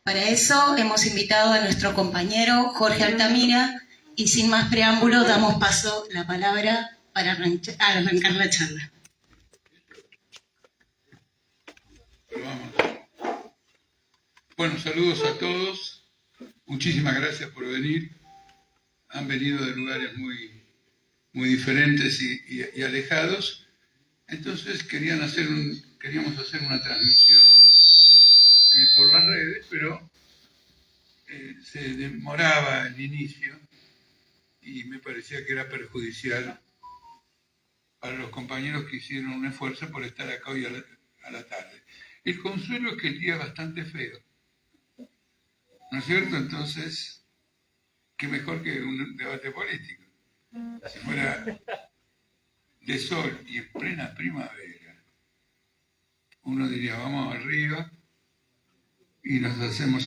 Para eso hemos invitado a nuestro compañero Jorge Altamira y sin más preámbulo damos paso la palabra para arrancar la charla. Vamos. Bueno, saludos a todos. Muchísimas gracias por venir. Han venido de lugares muy diferentes y alejados. Entonces queríamos hacer una transmisión por las redes, pero se demoraba el inicio y me parecía que era perjudicial para los compañeros que hicieron un esfuerzo por estar acá hoy a la tarde. El consuelo es que el día es bastante feo, ¿no es cierto? Entonces, qué mejor que un debate político. Si fuera de sol y en plena primavera, uno diría, vamos arriba y nos hacemos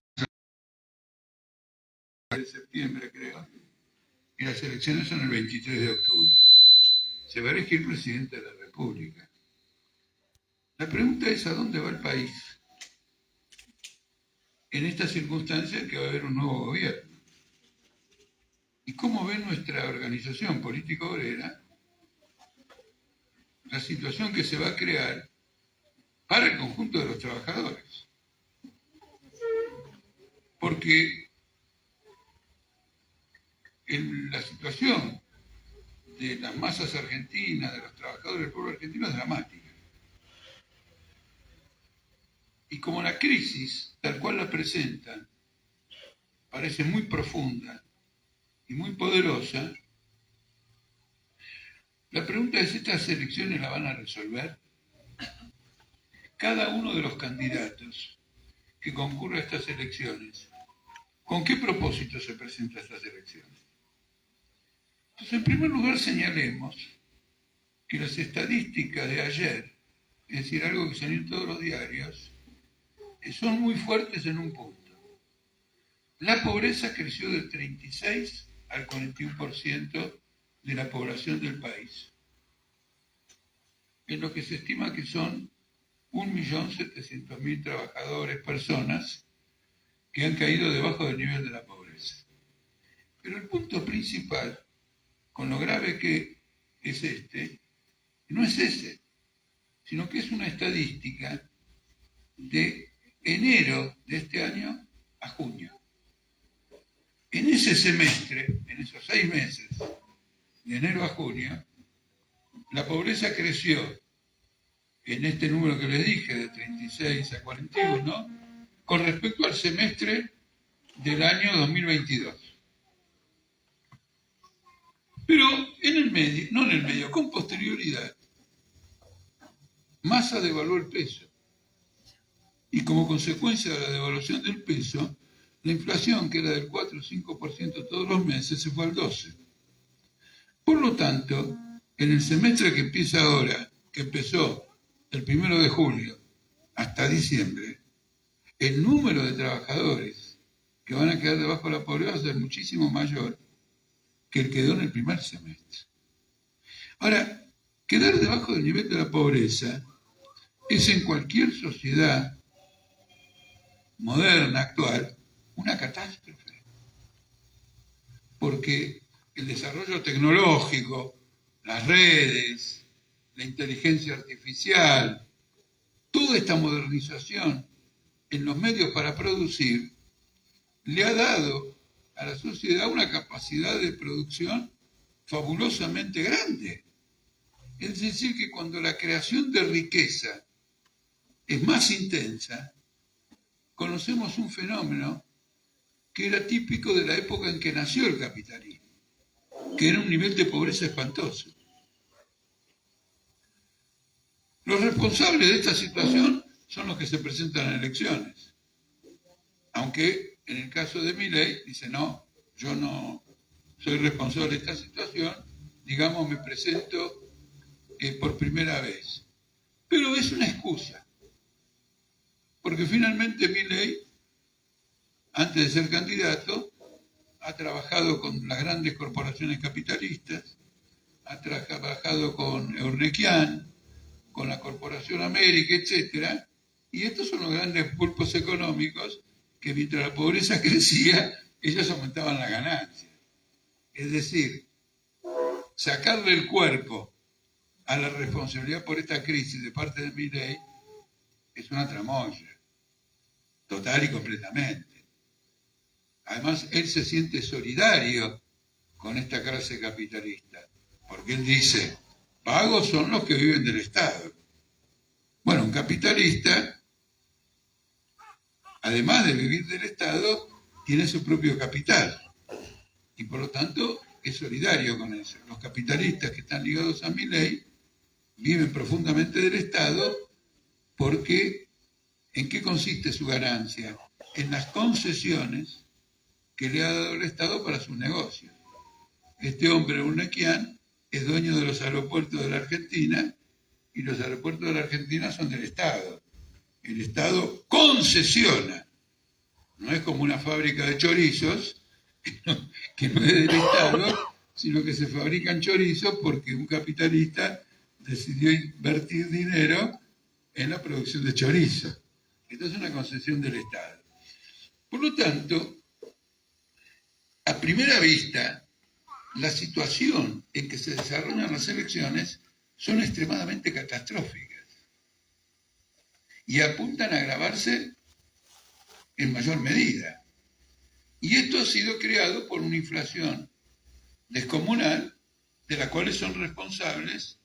de septiembre, creo, y las elecciones son el 23 de octubre. Se va a elegir presidente de la República. La pregunta es, ¿a dónde va el país? En esta circunstancia que va a haber un nuevo gobierno. ¿Y cómo ve nuestra organización político-obrera la situación que se va a crear para el conjunto de los trabajadores? Porque la situación de las masas argentinas, de los trabajadores del pueblo argentino es dramática. Y como la crisis, tal cual la presentan, parece muy profunda y muy poderosa, la pregunta es, ¿estas elecciones la van a resolver? Cada uno de los candidatos que concurre a estas elecciones, ¿con qué propósito se presenta a estas elecciones? Entonces, en primer lugar, señalemos que las estadísticas de ayer, es decir, algo que salió en todos los diarios, son muy fuertes en un punto. La pobreza creció del 36 al 41% de la población del país, en lo que se estima que son 1.700.000 trabajadores, personas que han caído debajo del nivel de la pobreza. Pero el punto principal, con lo grave que es no es ese, sino que es una estadística de enero de este año a junio. En ese semestre, en esos 6 meses, de enero a junio, la pobreza creció en este número que les dije, de 36 a 41, con respecto al semestre del año 2022. Pero en el medio, no en el medio, con posterioridad, Massa devaluó el peso. Y como consecuencia de la devaluación del peso, la inflación, que era del 4 o 5% todos los meses, se fue al 12%. Por lo tanto, en el semestre que empieza ahora, que empezó el 1 de julio hasta diciembre, el número de trabajadores que van a quedar debajo de la pobreza va a ser muchísimo mayor que el que quedó en el primer semestre. Ahora, quedar debajo del nivel de la pobreza es en cualquier sociedad moderna, actual, una catástrofe. Porque el desarrollo tecnológico, las redes, la inteligencia artificial, toda esta modernización en los medios para producir, le ha dado a la sociedad una capacidad de producción fabulosamente grande. Es decir, que cuando la creación de riqueza es más intensa, conocemos un fenómeno que era típico de la época en que nació el capitalismo, que era un nivel de pobreza espantoso. Los responsables de esta situación son los que se presentan en elecciones. Aunque en el caso de Milei dice, no, yo no soy responsable de esta situación, digamos, me presento por primera vez. Pero es una excusa, porque finalmente Milei, antes de ser candidato, ha trabajado con las grandes corporaciones capitalistas, ha trabajado con Eurnequian, con la Corporación América, etc. Y estos son los grandes pulpos económicos que mientras la pobreza crecía, ellos aumentaban la ganancia. Es decir, sacarle el cuerpo a la responsabilidad por esta crisis de parte de Milei es una tramoya, total y completamente. Además, él se siente solidario con esta clase capitalista, porque él dice, pagos son los que viven del Estado. Bueno, un capitalista, además de vivir del Estado, tiene su propio capital, y por lo tanto es solidario con eso. Los capitalistas que están ligados a Milei viven profundamente del Estado porque ¿en qué consiste su ganancia? En las concesiones que le ha dado el Estado para sus negocios. Este hombre, Urnequian, es dueño de los aeropuertos de la Argentina y los aeropuertos de la Argentina son del Estado. El Estado concesiona. No es como una fábrica de chorizos, que no es del Estado, sino que se fabrican chorizos porque un capitalista decidió invertir dinero en la producción de chorizos. Esto es una concesión del Estado. Por lo tanto, a primera vista, la situación en que se desarrollan las elecciones son extremadamente catastróficas y apuntan a agravarse en mayor medida. Y esto ha sido creado por una inflación descomunal de la cual son responsables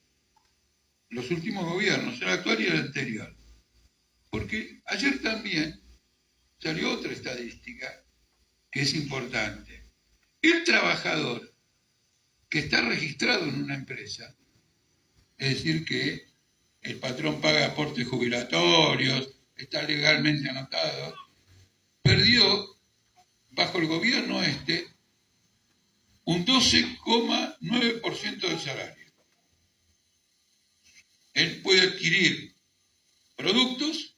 los últimos gobiernos, el actual y el anterior. Porque ayer también salió otra estadística que es importante. El trabajador que está registrado en una empresa, es decir, que el patrón paga aportes jubilatorios, está legalmente anotado, perdió bajo el gobierno un 12,9% del salario. Él puede adquirir productos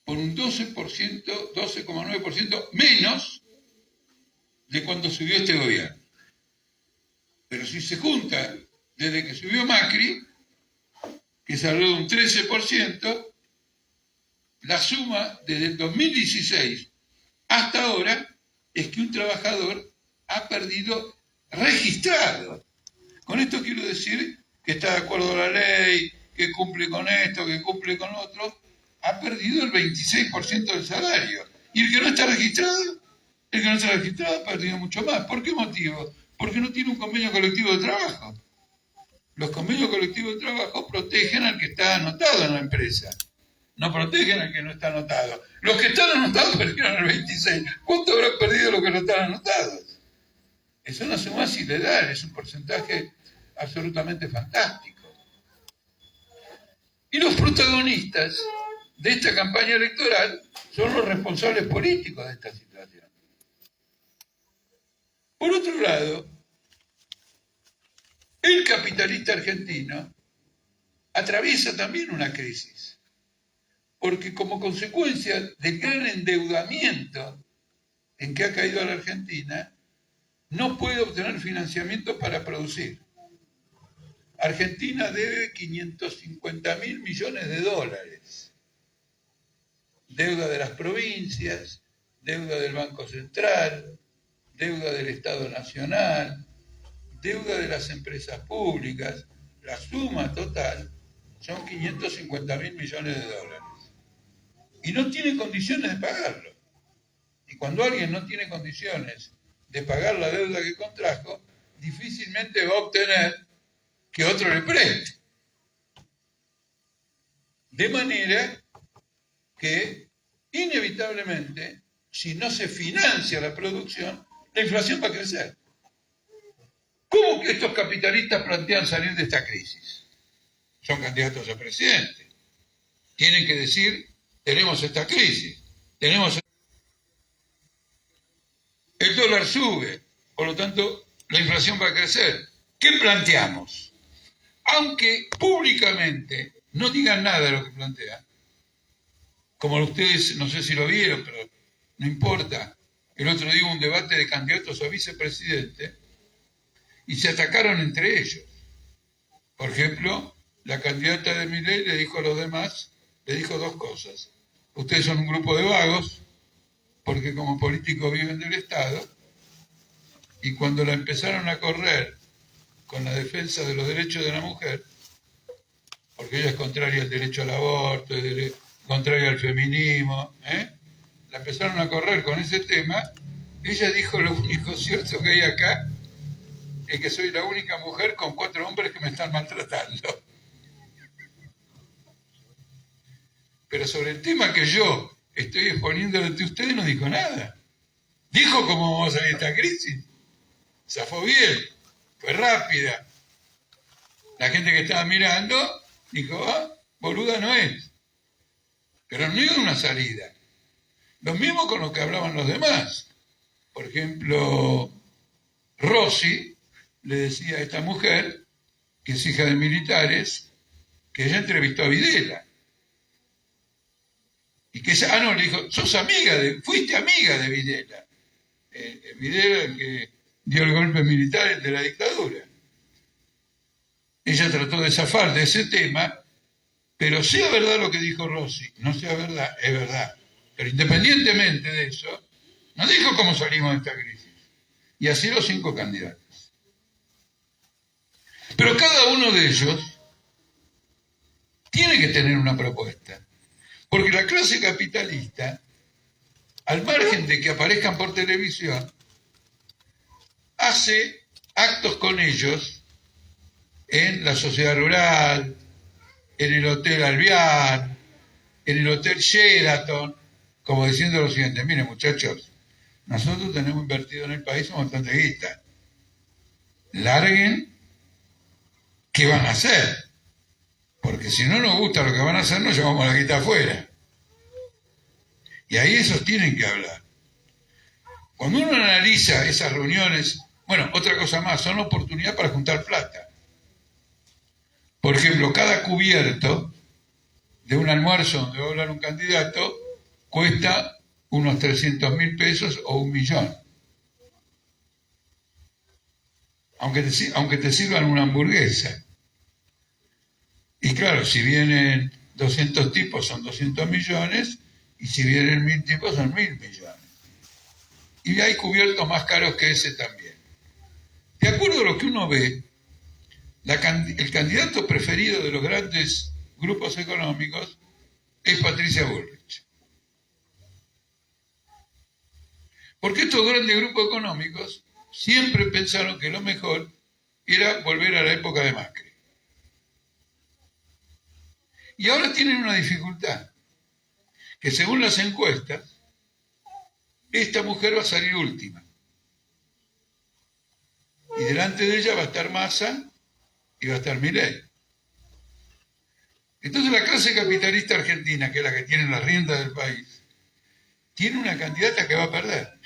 por un 12,9% menos de cuando subió este gobierno. Pero si se junta desde que subió Macri, que salió de un 13%, la suma desde el 2016 hasta ahora es que un trabajador ha perdido registrado. Con esto quiero decir que está de acuerdo a la ley, que cumple con esto, que cumple con otro, ha perdido el 26% del salario. Y el que no está registrado, ha perdido mucho más. ¿Por qué motivo? Porque no tiene un convenio colectivo de trabajo. Los convenios colectivos de trabajo protegen al que está anotado en la empresa. No protegen al que no está anotado. Los que están anotados perdieron el 26. ¿Cuánto habrán perdido los que no están anotados? Es una suma sideral, es un porcentaje absolutamente fantástico. Y los protagonistas de esta campaña electoral son los responsables políticos de esta situación. Por otro lado, el capitalista argentino atraviesa también una crisis, porque como consecuencia del gran endeudamiento en que ha caído la Argentina, no puede obtener financiamiento para producir. Argentina debe 550.000 millones de dólares. Deuda de las provincias, deuda del Banco Central, deuda del Estado Nacional, deuda de las empresas públicas. La suma total son 550.000 millones de dólares. Y no tiene condiciones de pagarlo. Y cuando alguien no tiene condiciones de pagar la deuda que contrajo, difícilmente va a obtener que otro le preste. De manera que, inevitablemente, si no se financia la producción, la inflación va a crecer. ¿Cómo que estos capitalistas plantean salir de esta crisis? Son candidatos a presidente. Tienen que decir, tenemos esta crisis, el dólar sube, por lo tanto, la inflación va a crecer. ¿Qué planteamos? Aunque públicamente no digan nada de lo que plantean, como ustedes, no sé si lo vieron, pero no importa, el otro día hubo un debate de candidatos a vicepresidente y se atacaron entre ellos. Por ejemplo, la candidata de Milei le dijo a los demás, le dijo dos cosas. Ustedes son un grupo de vagos porque como políticos viven del Estado, y cuando la empezaron a correr con la defensa de los derechos de la mujer, porque ella es contraria al derecho al aborto, es contraria al feminismo, la empezaron a correr con ese tema, ella dijo: lo único cierto que hay acá es que soy la única mujer con 4 hombres que me están maltratando. Pero sobre el tema que yo estoy exponiendo ante ustedes no dijo nada. Dijo cómo vamos a salir de esta crisis. Zafó bien, fue rápida. La gente que estaba mirando dijo: boluda no es. Pero no dio una salida. Lo mismo con lo que hablaban los demás. Por ejemplo, Rossi le decía a esta mujer, que es hija de militares, que ella entrevistó a Videla. Y que ella, le dijo: fuiste amiga de Videla. Videla, el que dio el golpe militar de la dictadura. Ella trató de zafar de ese tema, pero sea verdad lo que dijo Rossi, no sea verdad, es verdad. Pero independientemente de eso, no dijo cómo salimos de esta crisis. Y así los 5 candidatos. Pero cada uno de ellos tiene que tener una propuesta. Porque la clase capitalista, al margen de que aparezcan por televisión, hace actos con ellos en la sociedad rural, en el Hotel Alvear, en el Hotel Sheraton, como diciendo lo siguiente: miren, muchachos, nosotros tenemos invertido en el país un montón de guita. Larguen, ¿qué van a hacer? Porque si no nos gusta lo que van a hacer, nos llevamos la guita afuera. Y ahí esos tienen que hablar. Cuando uno analiza esas reuniones, bueno, otra cosa más, son oportunidad para juntar plata. Por ejemplo, cada cubierto de un almuerzo donde va a hablar un candidato cuesta unos 300.000 pesos o 1.000.000. Aunque te sirvan una hamburguesa. Y claro, si vienen 200 tipos son 200 millones, y si vienen 1.000 tipos son 1.000 millones. Y hay cubiertos más caros que ese también. De acuerdo a lo que uno ve, el candidato preferido de los grandes grupos económicos es Patricia Bullrich. Porque estos grandes grupos económicos siempre pensaron que lo mejor era volver a la época de Macri. Y ahora tienen una dificultad, que según las encuestas, esta mujer va a salir última. Y delante de ella va a estar Massa y va a estar Milei. Entonces la clase capitalista argentina, que es la que tiene las riendas del país, tiene una candidata que va a perder.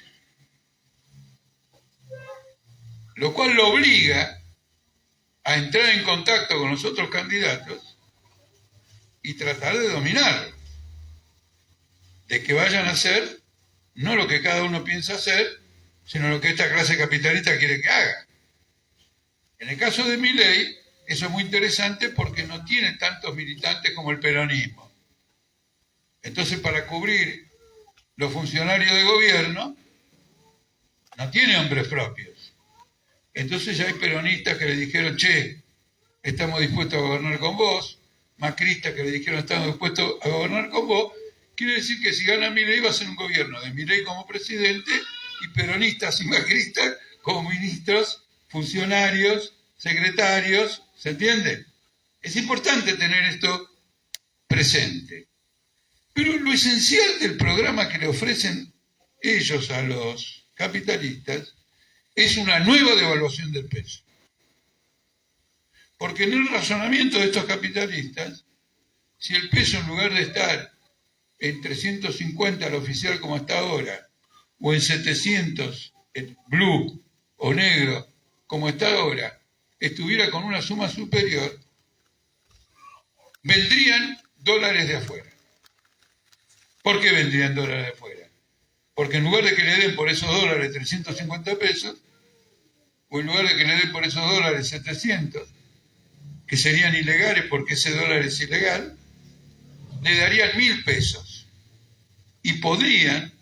Lo cual lo obliga a entrar en contacto con los otros candidatos y tratar de dominarlos. De que vayan a hacer no lo que cada uno piensa hacer, sino lo que esta clase capitalista quiere que haga. En el caso de Milei, eso es muy interesante porque no tiene tantos militantes como el peronismo. Entonces, para cubrir los funcionarios de gobierno, no tiene hombres propios. Entonces ya hay peronistas que le dijeron: che, estamos dispuestos a gobernar con vos. Macristas que le dijeron: estamos dispuestos a gobernar con vos. Quiere decir que si gana Milei va a ser un gobierno de Milei como presidente y peronistas y macristas como ministros, funcionarios, secretarios. ¿Se entiende? Es importante tener esto presente. Pero lo esencial del programa que le ofrecen ellos a los capitalistas es una nueva devaluación del peso. Porque en el razonamiento de estos capitalistas, si el peso, en lugar de estar en 350 al oficial como está ahora, o en 700 en blue o negro como está ahora, estuviera con una suma superior, vendrían dólares de afuera. ¿Por qué vendrían dólares de afuera? Porque en lugar de que le den por esos dólares 350 pesos, o en lugar de que le den por esos dólares 700, que serían ilegales porque ese dólar es ilegal, le darían 1.000 pesos. Y podrían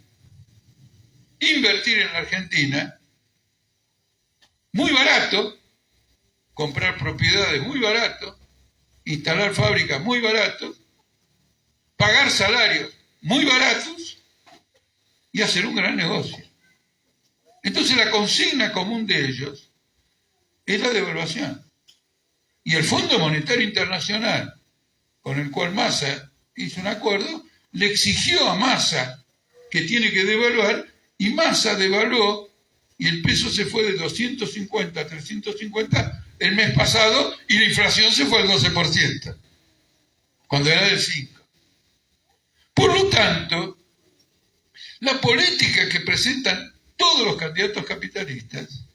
invertir en la Argentina, muy barato, comprar propiedades muy barato, instalar fábricas muy barato, pagar salarios muy baratos y hacer un gran negocio. Entonces la consigna común de ellos es la devaluación. Y el Fondo Monetario Internacional, con el cual Massa hizo un acuerdo, le exigió a Massa que tiene que devaluar, y Massa devaluó, y el peso se fue de 250 a 350 el mes pasado, y la inflación se fue al 12%, cuando era del 5%. Por lo tanto, la política que presentan todos los candidatos capitalistas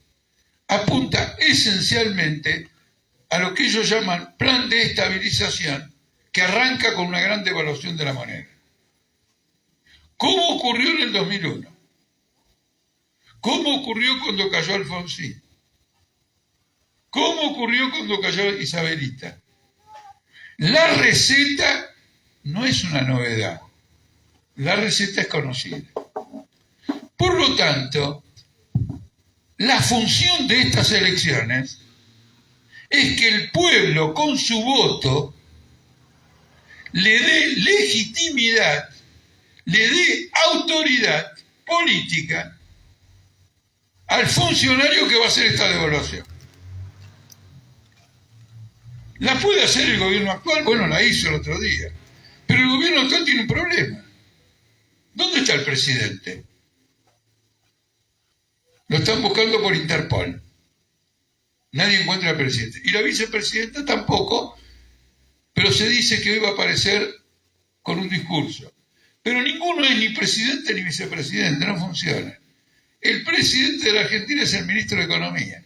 apunta esencialmente a lo que ellos llaman plan de estabilización, que arranca con una gran devaluación de la moneda. ¿Cómo ocurrió en el 2001? ¿Cómo ocurrió cuando cayó Alfonsín? ¿Cómo ocurrió cuando cayó Isabelita? La receta no es una novedad. La receta es conocida. Por lo tanto, la función de estas elecciones es que el pueblo con su voto le dé legitimidad, le dé autoridad política al funcionario que va a hacer esta devaluación. ¿La puede hacer el gobierno actual? Bueno, la hizo el otro día. Pero el gobierno actual tiene un problema. ¿Dónde está el presidente? Lo están buscando por Interpol. Nadie encuentra al presidente. Y la vicepresidenta tampoco, pero se dice que hoy va a aparecer con un discurso. Pero ninguno es ni presidente ni vicepresidente, no funciona. El presidente de la Argentina es el ministro de Economía.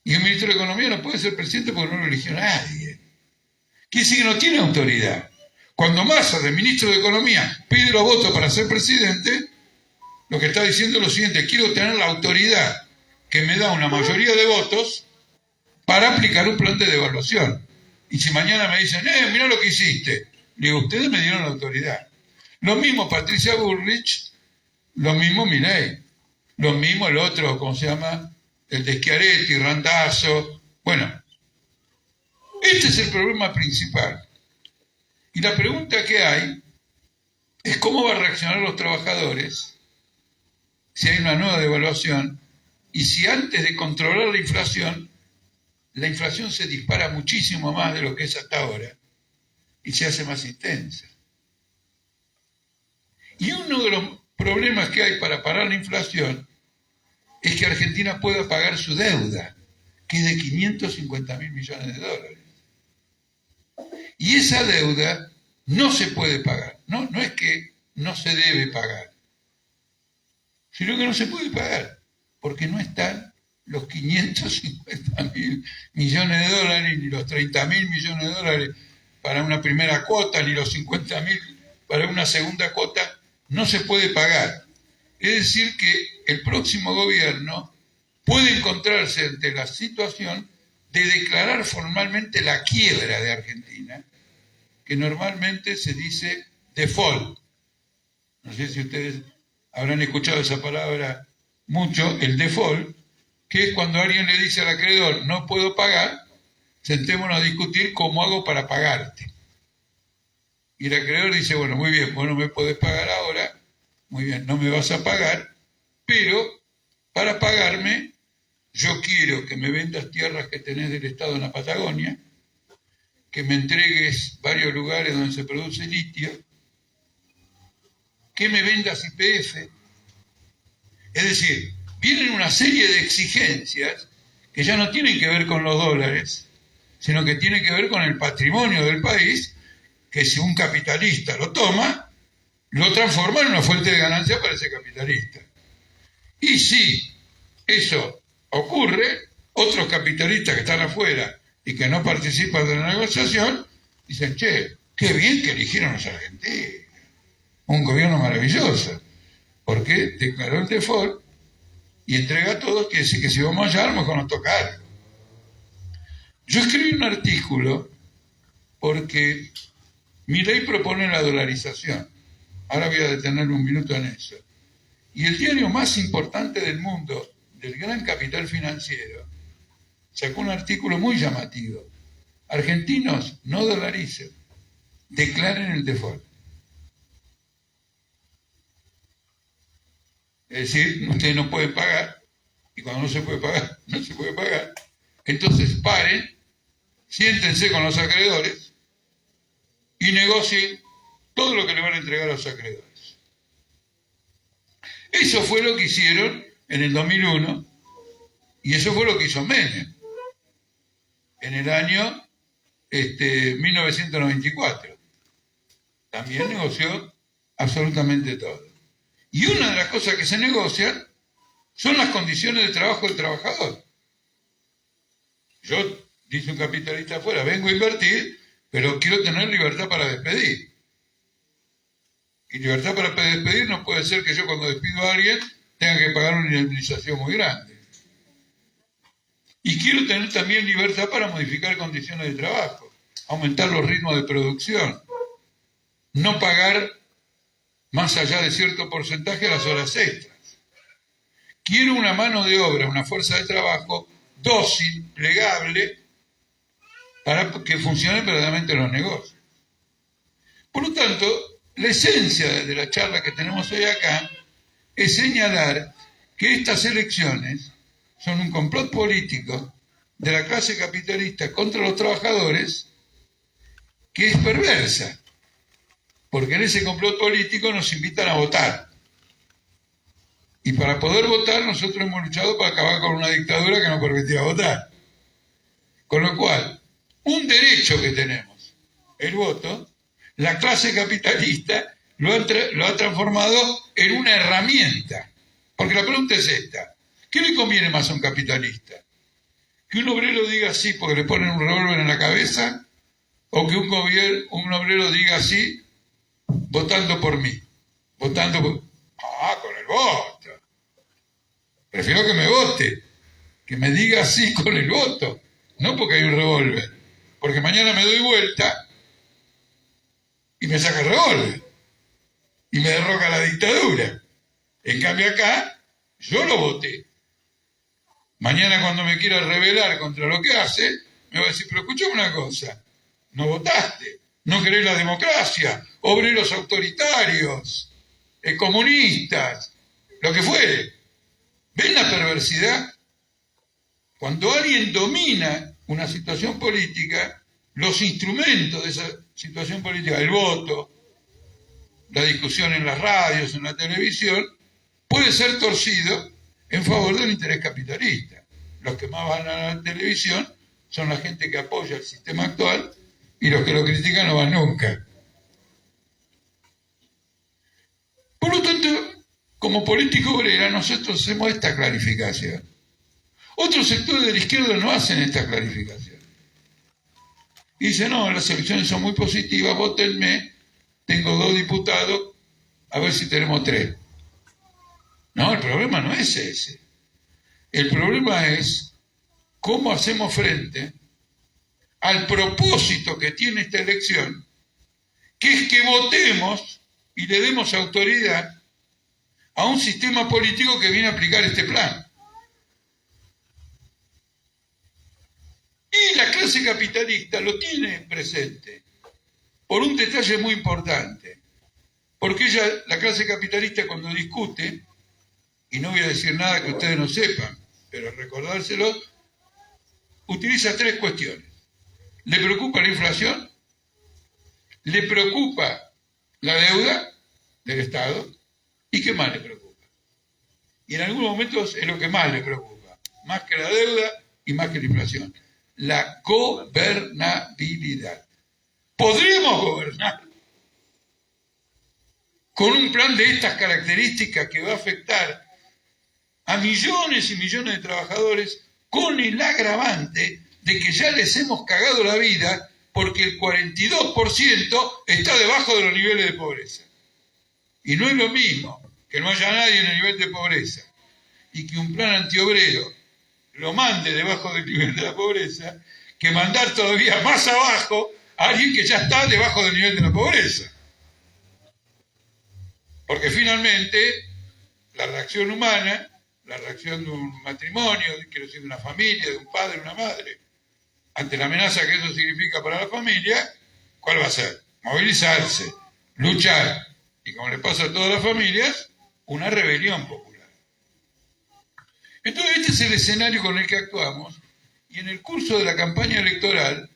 Y el ministro de Economía no puede ser presidente porque no lo eligió nadie. Quiere decir que no tiene autoridad. Cuando Massa, de ministro de Economía, pide los votos para ser presidente, lo que está diciendo es lo siguiente: quiero tener la autoridad que me da una mayoría de votos para aplicar un plan de devaluación. Y si mañana me dicen, mirá lo que hiciste, le digo, ustedes me dieron la autoridad. Lo mismo Patricia Bullrich, lo mismo Milei, lo mismo el otro, ¿cómo se llama? El de Schiaretti, Randazzo. Bueno, este es el problema principal. Y la pregunta que hay es cómo van a reaccionar los trabajadores si hay una nueva devaluación y si antes de controlar la inflación se dispara muchísimo más de lo que es hasta ahora y se hace más intensa. Y uno de los problemas que hay para parar la inflación es que Argentina pueda pagar su deuda, que es de 550.000 millones de dólares. Y esa deuda no se puede pagar. No es que no se debe pagar, sino que no se puede pagar, porque no están los 550.000 millones de dólares, ni los 30.000 millones de dólares para una primera cuota, ni los 50.000 para una segunda cuota. No se puede pagar. Es decir, que el próximo gobierno puede encontrarse ante la situación de declarar formalmente la quiebra de Argentina, que normalmente se dice default. No sé si ustedes habrán escuchado esa palabra mucho, el default, que es cuando alguien le dice al acreedor, no puedo pagar, sentémonos a discutir cómo hago para pagarte. Y el acreedor dice, bueno, muy bien, vos no me podés pagar ahora, muy bien, no me vas a pagar, pero para pagarme yo quiero que me vendas tierras que tenés del Estado en la Patagonia, que me entregues varios lugares donde se produce litio, que me vendas YPF. Es decir, vienen una serie de exigencias que ya no tienen que ver con los dólares, sino que tienen que ver con el patrimonio del país, que si un capitalista lo toma, lo transforma en una fuente de ganancia para ese capitalista. Y si eso ocurre, otros capitalistas que están afuera y que no participan de la negociación, dicen, che, qué bien que eligieron los argentinos. Un gobierno maravilloso, porque declaró el default y entrega a todos, quiere decir que si vamos allá, a lo mejor nos toca algo. Yo escribí un artículo porque Milei propone la dolarización. Ahora voy a detenerme un minuto en eso. Y el diario más importante del mundo, del gran capital financiero, sacó un artículo muy llamativo. Argentinos, no dolaricen, declaren el default. Es decir, ustedes no pueden pagar, y cuando no se puede pagar, no se puede pagar. Entonces paren, siéntense con los acreedores y negocien todo lo que le van a entregar a los acreedores. Eso fue lo que hicieron en el 2001 y eso fue lo que hizo Menem en el año 1994. También negoció absolutamente todo. Y una de las cosas que se negocian son las condiciones de trabajo del trabajador. Yo, dice un capitalista afuera, vengo a invertir, pero quiero tener libertad para despedir. Y libertad para despedir no puede ser que yo cuando despido a alguien tenga que pagar una indemnización muy grande. Y quiero tener también libertad para modificar condiciones de trabajo, aumentar los ritmos de producción, no pagar más allá de cierto porcentaje las horas extras. Quiero una mano de obra, una fuerza de trabajo dócil, plegable, para que funcionen verdaderamente los negocios. Por lo tanto, la esencia de la charla que tenemos hoy acá es señalar que estas elecciones son un complot político de la clase capitalista contra los trabajadores que es perversa, porque en ese complot político nos invitan a votar. Y para poder votar nosotros hemos luchado para acabar con una dictadura que nos permitía votar. Con lo cual, un derecho que tenemos, el voto, la clase capitalista lo ha transformado en una herramienta. Porque la pregunta es esta: ¿qué le conviene más a un capitalista? ¿Que un obrero diga sí porque le ponen un revólver en la cabeza? ¿O que un obrero diga sí votando por mí? Votando por... con el voto. Prefiero que me vote, que me diga sí con el voto, no porque hay un revólver. Porque mañana me doy vuelta y me saca el revólver y me derroca la dictadura. En cambio acá, yo lo voté. Mañana cuando me quiera rebelar contra lo que hace, me va a decir, pero escuchame una cosa, no votaste, no querés la democracia, obreros autoritarios, comunistas, lo que fuere. ¿Ven la perversidad? Cuando alguien domina una situación política, los instrumentos de esa situación política, el voto, la discusión en las radios, en la televisión, puede ser torcido en favor del interés capitalista. Los que más van a la televisión son la gente que apoya el sistema actual y los que lo critican no van nunca. Por lo tanto, como política obrera, nosotros hacemos esta clarificación. Otros sectores de la izquierda no hacen esta clarificación. Y dicen, no, las elecciones son muy positivas, vótenme, tengo 2 diputados, a ver si tenemos 3. No, el problema no es ese. El problema es cómo hacemos frente al propósito que tiene esta elección, que es que votemos y le demos autoridad a un sistema político que viene a aplicar este plan. Y la clase capitalista lo tiene presente por un detalle muy importante. Porque la clase capitalista cuando discute, y no voy a decir nada que ustedes no sepan, pero recordárselo, utiliza 3 cuestiones. Le preocupa la inflación, le preocupa la deuda del Estado, ¿y qué más le preocupa? Y en algunos momentos es lo que más le preocupa, más que la deuda y más que la inflación. La gobernabilidad. ¿Podríamos gobernar con un plan de estas características que va a afectar a millones y millones de trabajadores con el agravante de que ya les hemos cagado la vida porque el 42% está debajo de los niveles de pobreza? Y no es lo mismo que no haya nadie en el nivel de pobreza y que un plan antiobrero lo mande debajo del nivel de la pobreza, que mandar todavía más abajo a alguien que ya está debajo del nivel de la pobreza. Porque finalmente la reacción humana, la reacción de un matrimonio, quiero decir, de una familia, de un padre, una madre, ante la amenaza que eso significa para la familia, ¿cuál va a ser? Movilizarse, luchar, y como le pasa a todas las familias, una rebelión popular. Entonces este es el escenario con el que actuamos, y en el curso de la campaña electoral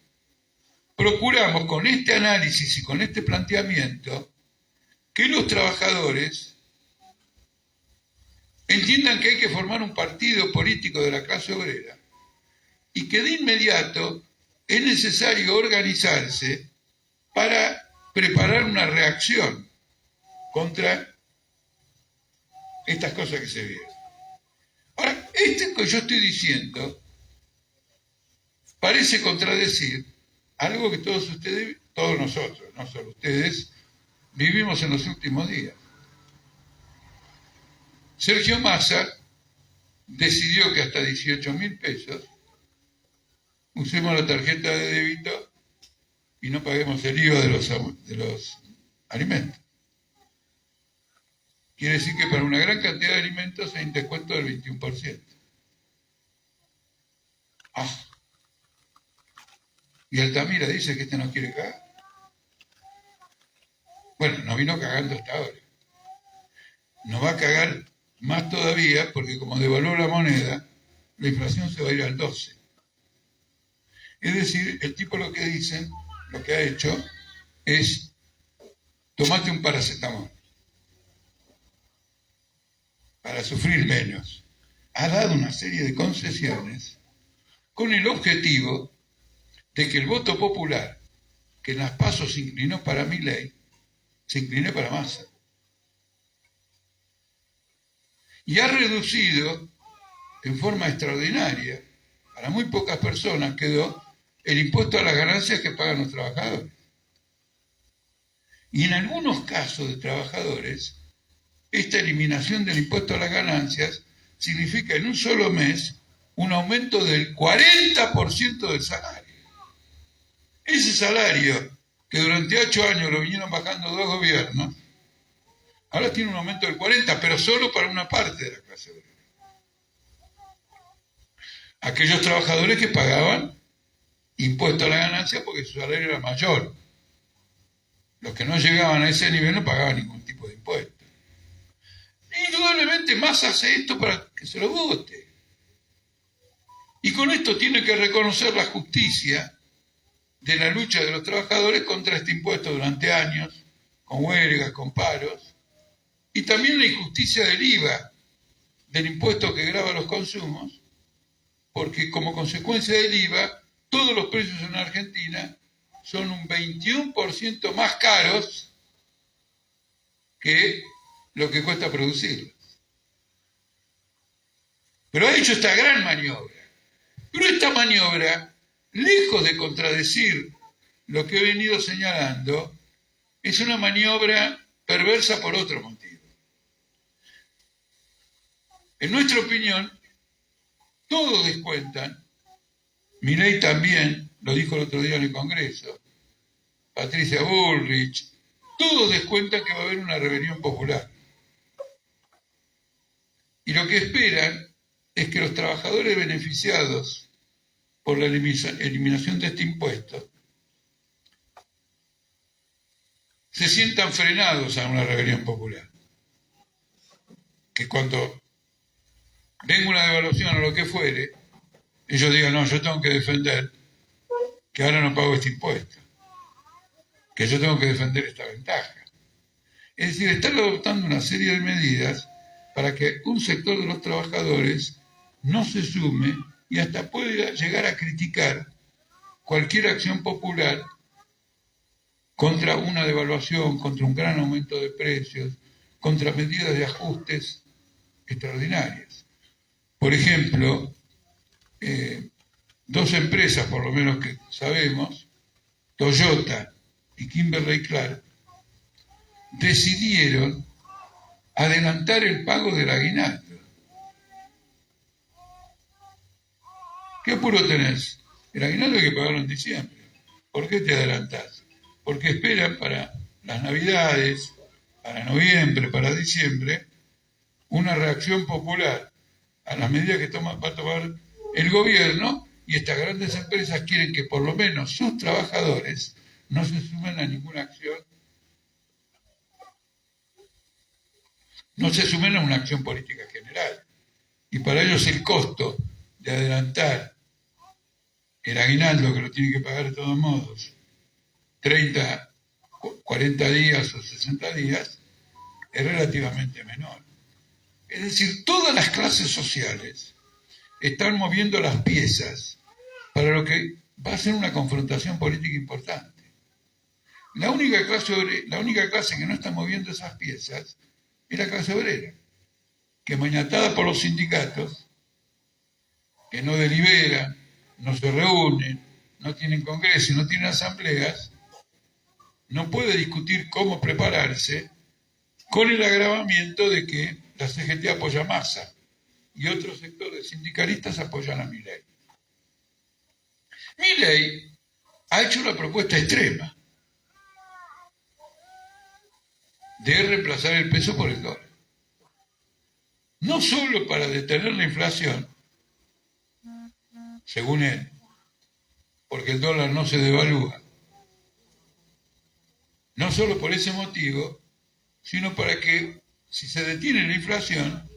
procuramos con este análisis y con este planteamiento que los trabajadores entiendan que hay que formar un partido político de la clase obrera y que de inmediato es necesario organizarse para preparar una reacción contra estas cosas que se vienen. Ahora, esto que yo estoy diciendo parece contradecir algo que todos ustedes, todos nosotros, no solo ustedes, vivimos en los últimos días. Sergio Massa decidió que hasta 18.000 pesos usemos la tarjeta de débito y no paguemos el IVA de los alimentos. Quiere decir que para una gran cantidad de alimentos hay un descuento del 21%. Y Altamira dice que este no quiere cagar. Bueno, nos vino cagando hasta ahora. Nos va a cagar más todavía porque como devaluó la moneda, la inflación se va a ir al 12%. Es decir, el tipo lo que dicen, lo que ha hecho es tomate un paracetamol para sufrir menos. Ha dado una serie de concesiones con el objetivo de que el voto popular, que en las PASO se inclinó para Milei, se incline para Massa. Y ha reducido en forma extraordinaria, para muy pocas personas quedó el impuesto a las ganancias que pagan los trabajadores. Y en algunos casos de trabajadores, esta eliminación del impuesto a las ganancias significa en un solo mes un aumento del 40% del salario. Ese salario, que durante 8 años lo vinieron bajando 2 gobiernos, ahora tiene un aumento del 40%, pero solo para una parte de la clase obrera. Aquellos trabajadores que pagaban impuesto a la ganancia porque su salario era mayor. Los que no llegaban a ese nivel no pagaban ningún tipo de impuesto. Indudablemente Massa hace esto para que se lo vote. Y con esto tiene que reconocer la justicia de la lucha de los trabajadores contra este impuesto durante años, con huelgas, con paros, y también la injusticia del IVA, del impuesto que grava los consumos, porque como consecuencia del IVA, todos los precios en Argentina son un 21% más caros que lo que cuesta producirlos. Pero ha hecho esta gran maniobra. Pero esta maniobra, lejos de contradecir lo que he venido señalando, es una maniobra perversa por otro motivo. En nuestra opinión, todos descuentan, Milei también, lo dijo el otro día en el Congreso, Patricia Bullrich, todos descuentan que va a haber una rebelión popular. Y lo que esperan es que los trabajadores beneficiados por la eliminación de este impuesto se sientan frenados a una rebelión popular. Que cuando venga una devaluación o lo que fuere, ellos digan, no, yo tengo que defender que ahora no pago este impuesto, que yo tengo que defender esta ventaja. Es decir, están adoptando una serie de medidas para que un sector de los trabajadores no se sume y hasta pueda llegar a criticar cualquier acción popular contra una devaluación, contra un gran aumento de precios, contra medidas de ajustes extraordinarias. Por ejemplo, 2 empresas, por lo menos que sabemos, Toyota y Kimberly-Clark, decidieron adelantar el pago del aguinaldo. ¿Qué apuro tenés? El aguinaldo hay que pagarlo en diciembre. ¿Por qué te adelantás? Porque esperan para las Navidades, para noviembre, para diciembre, una reacción popular a las medidas que va a tomar el gobierno, y estas grandes empresas quieren que por lo menos sus trabajadores no se sumen a ninguna acción, no se sumen a una acción política general. Y para ellos el costo de adelantar el aguinaldo, que lo tienen que pagar de todos modos, 30, 40 días o 60 días, es relativamente menor. Es decir, todas las clases sociales están moviendo las piezas para lo que va a ser una confrontación política importante. La única clase que no está moviendo esas piezas es la clase obrera, que maniatada por los sindicatos, que no deliberan, no se reúnen, no tienen congresos, no tienen asambleas, no puede discutir cómo prepararse, con el agravamiento de que la CGT apoya a Massa y otros sectores sindicalistas apoyan a Milei. Milei ha hecho una propuesta extrema de reemplazar el peso por el dólar. No solo para detener la inflación, según él, porque el dólar no se devalúa, no solo por ese motivo, sino para que, si se detiene la inflación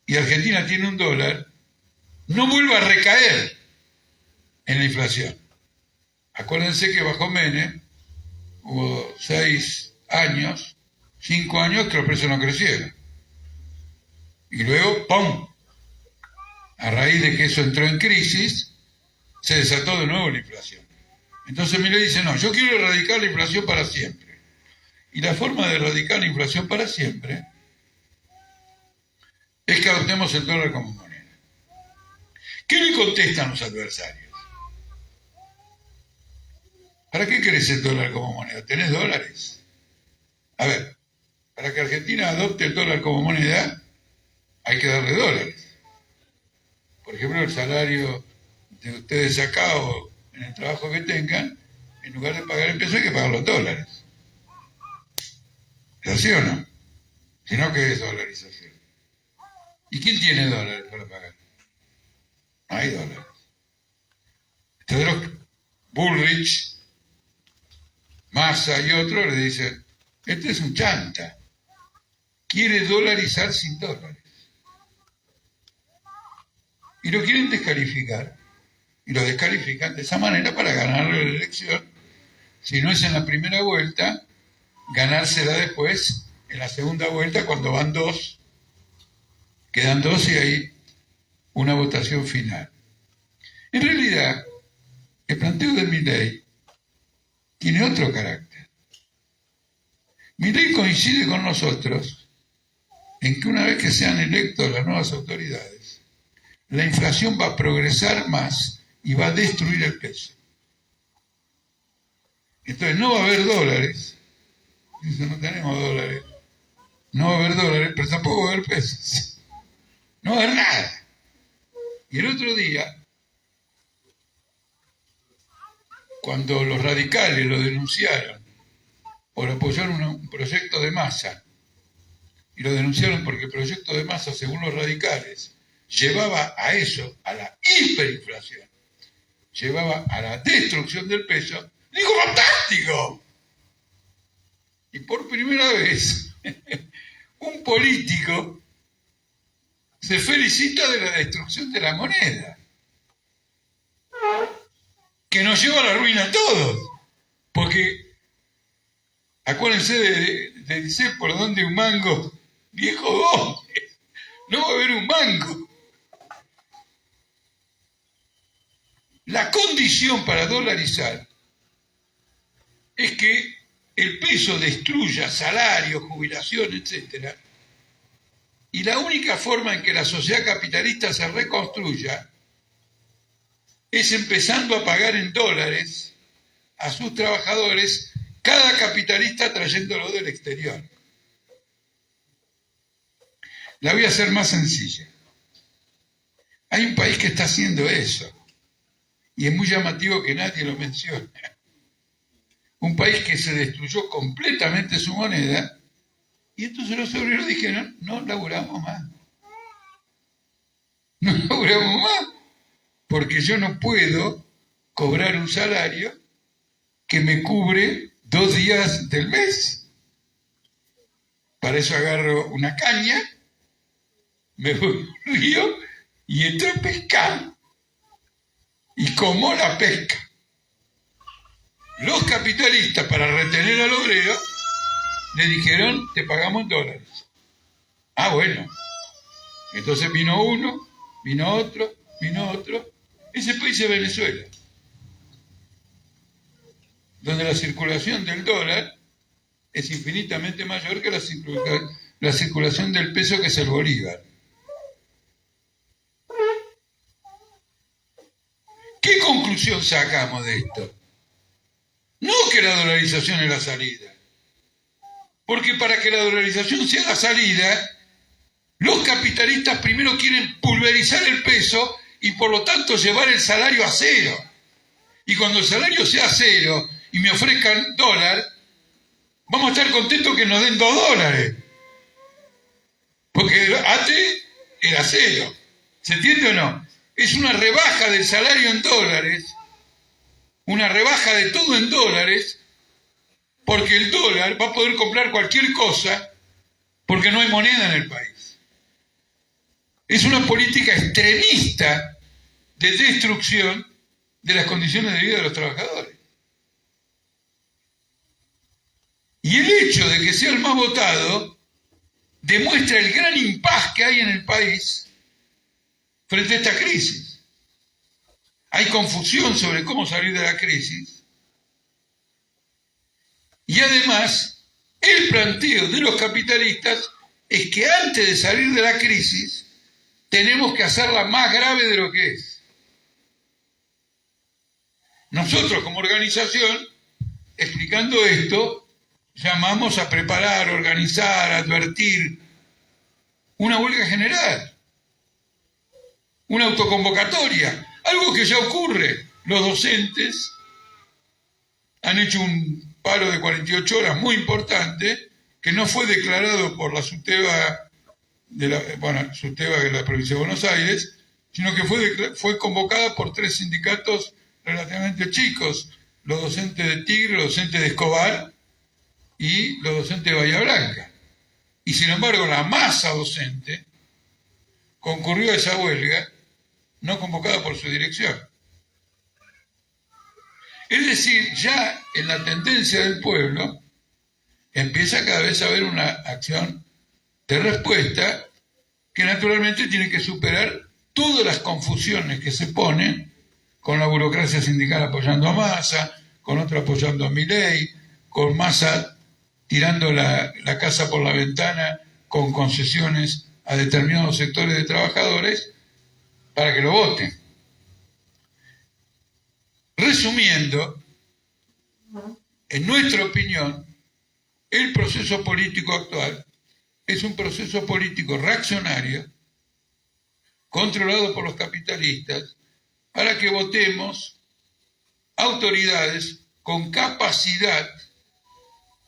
y Argentina tiene un dólar, no vuelva a recaer en la inflación. Acuérdense que bajo Menem hubo 5 años que los precios no crecieron. Y luego, ¡pum!, a raíz de que eso entró en crisis, se desató de nuevo la inflación. Entonces Milei dice, no, yo quiero erradicar la inflación para siempre. Y la forma de erradicar la inflación para siempre es que adoptemos el dólar como moneda. ¿Qué le contestan los adversarios? ¿Para qué querés el dólar como moneda? ¿Tenés dólares? A ver, para que Argentina adopte el dólar como moneda, hay que darle dólares. Por ejemplo, el salario de ustedes acá o en el trabajo que tengan, en lugar de pagar en pesos hay que pagar los dólares. ¿Es así o no? Si no, ¿qué es dolarización? ¿Y quién tiene dólares para pagar? No hay dólares. Entonces los Bullrich, Massa y otros le dicen, este es un chanta, quiere dolarizar sin dólares. Y lo quieren descalificar. Y lo descalifican de esa manera para ganarle la elección. Si no es en la primera vuelta, ganársela después, en la segunda vuelta, cuando van 2, quedan 2 y hay una votación final. En realidad, el planteo de Milei tiene otro carácter. Milei coincide con nosotros en que una vez que sean electos las nuevas autoridades, la inflación va a progresar más y va a destruir el peso. Entonces no va a haber dólares. Dice, no tenemos dólares. No va a haber dólares, pero tampoco va a haber pesos. No va a haber nada. Y el otro día, cuando los radicales lo denunciaron por apoyar un proyecto de Massa, y lo denunciaron porque el proyecto de Massa, según los radicales, llevaba a eso, a la hiperinflación, llevaba a la destrucción del peso, dijo, ¡fantástico! Y por primera vez, un político se felicita de la destrucción de la moneda, que nos lleva a la ruina a todos, porque acuérdense de decir por dónde un mango, viejo hombre, no va a haber un mango. La condición para dolarizar es que el peso destruya salario, jubilación, etc. Y la única forma en que la sociedad capitalista se reconstruya es empezando a pagar en dólares a sus trabajadores, cada capitalista trayéndolo del exterior. La voy a hacer más sencilla. Hay un país que está haciendo eso, y es muy llamativo que nadie lo mencione. Un país que se destruyó completamente su moneda Y entonces los obreros dijeron, no laburamos más. No laburamos más, porque yo no puedo cobrar un salario que me cubre 2 días del mes. Para eso agarro una caña, me voy al río y entro a pescar. Y como la pesca. Los capitalistas, para retener al obrero, le dijeron, te pagamos en dólares. Ah, bueno. Entonces vino uno, vino otro. Ese país es Venezuela, donde la circulación del dólar es infinitamente mayor que la circulación del peso, que es el bolívar. ¿Qué conclusión sacamos de esto? No que la dolarización es la salida. Porque para que la dolarización sea la salida, los capitalistas primero quieren pulverizar el peso y por lo tanto llevar el salario a cero. Y cuando el salario sea cero y me ofrezcan dólar, vamos a estar contentos que nos den $2. Porque antes era cero. ¿Se entiende o no? Es una rebaja del salario en dólares, una rebaja de todo en dólares, porque el dólar va a poder comprar cualquier cosa porque no hay moneda en el país. Es una política extremista de destrucción de las condiciones de vida de los trabajadores. Y el hecho de que sea el más votado demuestra el gran impas que hay en el país frente a esta crisis. Hay confusión sobre cómo salir de la crisis. Y además, el planteo de los capitalistas es que antes de salir de la crisis, tenemos que hacerla más grave de lo que es. Nosotros, como organización, explicando esto, llamamos a preparar, organizar, advertir una huelga general, una autoconvocatoria, algo que ya ocurre. Los docentes han hecho un paro de 48 horas muy importante, que no fue declarado por la SUTEBA de la provincia de Buenos Aires, sino que fue convocada por 3 sindicatos relativamente chicos, los docentes de Tigre, los docentes de Escobar y los docentes de Bahía Blanca. Y sin embargo, la masa docente concurrió a esa huelga, no convocada por su dirección. Es decir, ya en la tendencia del pueblo empieza cada vez a haber una acción de respuesta que naturalmente tiene que superar todas las confusiones que se ponen con la burocracia sindical apoyando a Massa, con otra apoyando a Milei, con Massa tirando la casa por la ventana con concesiones a determinados sectores de trabajadores para que lo voten. Resumiendo, en nuestra opinión, el proceso político actual es un proceso político reaccionario, controlado por los capitalistas, para que votemos autoridades con capacidad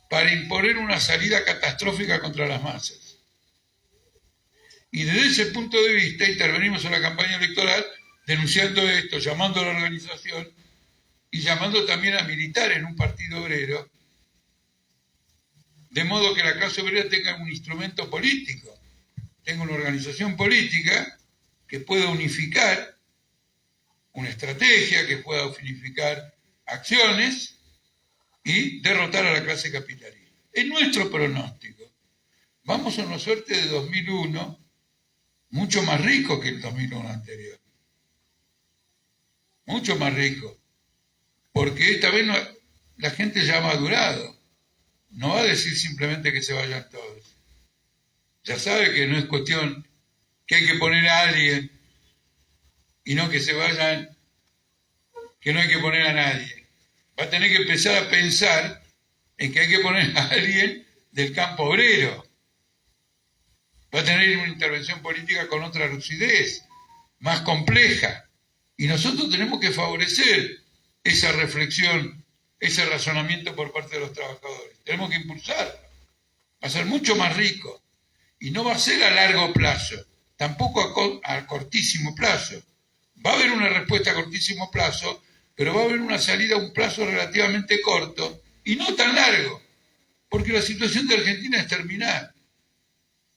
para imponer una salida catastrófica contra las masas. Y desde ese punto de vista intervenimos en la campaña electoral denunciando esto, llamando a la organización y llamando también a militar en un partido obrero, de modo que la clase obrera tenga un instrumento político, tenga una organización política que pueda unificar una estrategia, que pueda unificar acciones y derrotar a la clase capitalista. Es nuestro pronóstico. Vamos a una suerte de 2001 mucho más rico que el 2001 anterior. Mucho más rico. Porque esta vez la gente ya ha madurado. No va a decir simplemente que se vayan todos. Ya sabe que no es cuestión que hay que poner a alguien y no que se vayan, que no hay que poner a nadie. Va a tener que empezar a pensar en que hay que poner a alguien del campo obrero. Va a tener una intervención política con otra lucidez, más compleja. Y nosotros tenemos que favorecer esa reflexión, ese razonamiento por parte de los trabajadores. Tenemos que impulsarlo. va a ser mucho más rico. Y no va a ser a largo plazo, tampoco a cortísimo plazo. Va a haber una respuesta a cortísimo plazo, pero va a haber una salida a un plazo relativamente corto y no tan largo, porque la situación de Argentina es terminal.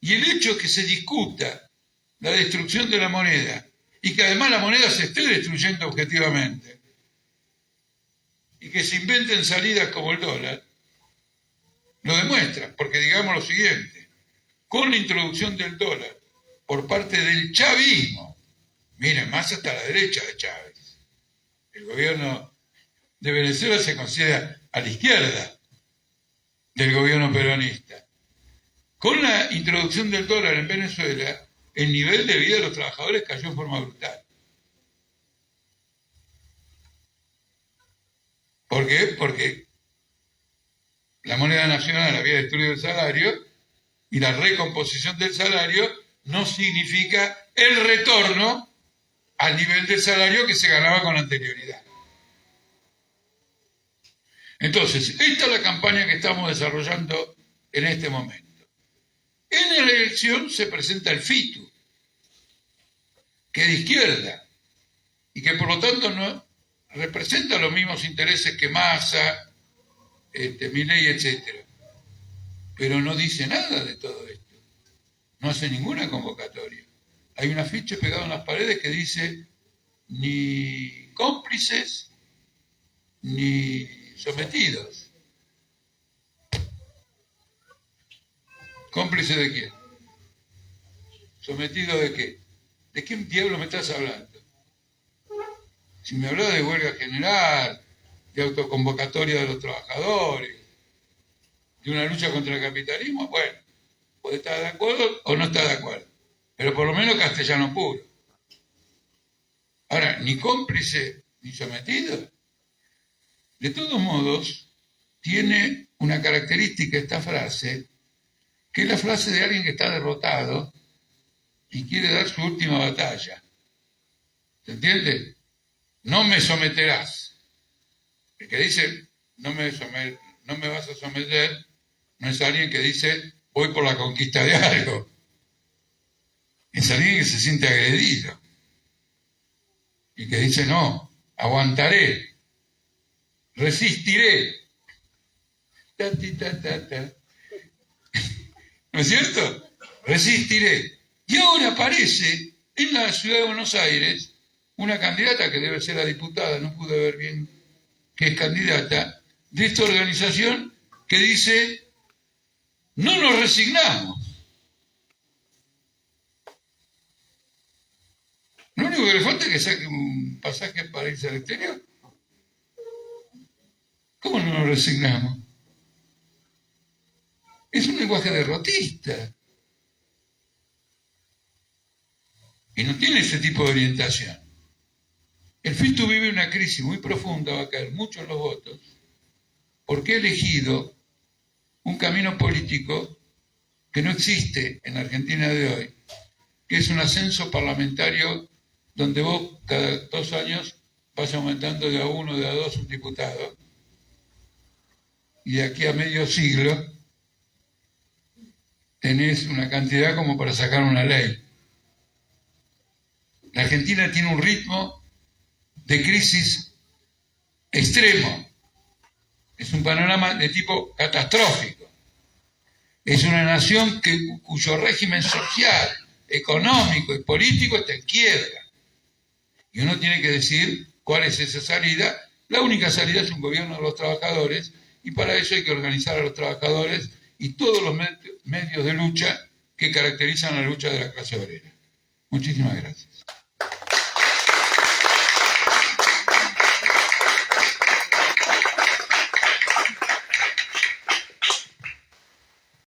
Y el hecho de que se discuta la destrucción de la moneda y que además la moneda se esté destruyendo objetivamente y que se inventen salidas como el dólar, lo demuestra, porque digamos lo siguiente, con la introducción del dólar por parte del chavismo, miren, más hasta la derecha de Chávez, el gobierno de Venezuela se considera a la izquierda del gobierno peronista. Con la introducción del dólar en Venezuela, el nivel de vida de los trabajadores cayó en forma brutal. ¿Por qué? Porque la moneda nacional había destruido el salario y la recomposición del salario no significa el retorno al nivel del salario que se ganaba con anterioridad. Entonces, esta es la campaña que estamos desarrollando en este momento. En la elección se presenta el FITU, que es de izquierda y que por lo tanto no representa los mismos intereses que Massa, Milei, etc. Pero no dice nada de todo esto. No hace ninguna convocatoria. Hay un afiche pegado en las paredes que dice ni cómplices ni sometidos. ¿Cómplice de quién? ¿Sometido de qué? ¿De qué diablo me estás hablando? Si me hablas de huelga general, de autoconvocatoria de los trabajadores, de una lucha contra el capitalismo, bueno, puede estar de acuerdo o no estar de acuerdo, pero por lo menos castellano puro. Ahora, ni cómplice ni sometido. De todos modos, tiene una característica esta frase, que es la frase de alguien que está derrotado y quiere dar su última batalla. ¿Se entiende? No me someterás. El que dice no me vas a someter no es alguien que dice voy por la conquista de algo. Es alguien que se siente agredido y que dice no, aguantaré, resistiré. Ta, ta, ta, ta. ¿No es cierto? Resistiré. Y ahora aparece en la ciudad de Buenos Aires una candidata que debe ser la diputada, no pude ver bien qué es candidata, de esta organización que dice, no nos resignamos. Lo único que le falta es que saque un pasaje para irse al exterior. ¿Cómo no nos resignamos? Es un lenguaje derrotista. Y no tiene ese tipo de orientación. El FITU vive una crisis muy profunda, va a caer mucho en los votos, porque ha elegido un camino político que no existe en la Argentina de hoy, que es un ascenso parlamentario donde vos cada 2 años vas aumentando de a 1, de a 2 un diputado, y de aquí a medio siglo tenés una cantidad como para sacar una ley. La Argentina tiene un ritmo de crisis extremo. Es un panorama de tipo catastrófico. Es una nación cuyo régimen social, económico y político está en quiebra. Y uno tiene que decir cuál es esa salida. La única salida es un gobierno de los trabajadores y para eso hay que organizar a los trabajadores y todos los medios de lucha que caracterizan la lucha de la clase obrera. Muchísimas gracias.